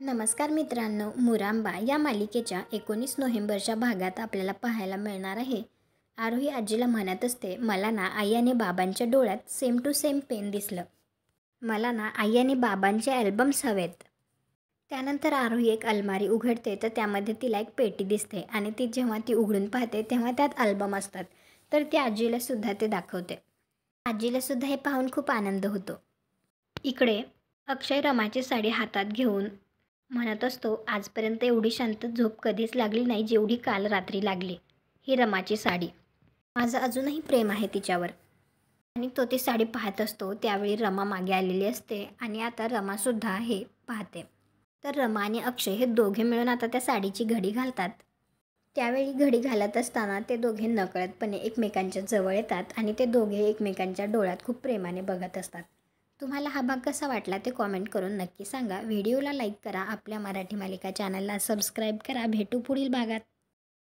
नमस्कार मित्रांनो, मुरांबा या मालिकेच्या 19 नोव्हेंबरच्या भागात आपल्याला पाहायला मिळणार आहे. आरोही आजीला म्हणत असते, मला ना आई आणि बाबांच्या डोळ्यात सेम टू सेम पेन दिसलं. मला ना आई आणि बाबांचे अल्बम्स हवेत. त्यानंतर आरोही एक अलमारी उघडते तर त्यामध्ये तिला एक पेटी दिसते आणि ती जेव्हा ती उघडून पाहते तेव्हा त्यात अल्बम असतात. तर ती आजीला सुद्धा ते दाखवते. आजीला सुद्धा हे पाहून खूप आनंद होतो. इकडे अक्षय रमाची साडी हातात घेऊन म्हणत असतो, आजपर्यंत एवढी शांत झोप कधीच लागली नाही जेवढी काल रात्री लागली. ही रमाची साडी, माझं अजूनही प्रेम आहे तिच्यावर. आणि तो ती साडी पाहत असतो त्यावेळी रमा मागे आलेली असते आणि आता रमासुद्धा हे पाहते. तर रमा आणि अक्षय हे दोघे मिळून आता त्या साडीची घडी घालतात. त्यावेळी घडी घालत असताना ते दोघे नकळतपणे एकमेकांच्या जवळ येतात आणि ते दोघे एकमेकांच्या डोळ्यात खूप प्रेमाने बघत असतात. तुम्हाला हा भाग कसा वाटला ते कॉमेंट करून नक्की सांगा. व्हिडिओला लाईक करा, आपल्या मराठी मालिका चॅनलला सबस्क्राईब करा. भेटू पुढील भागात.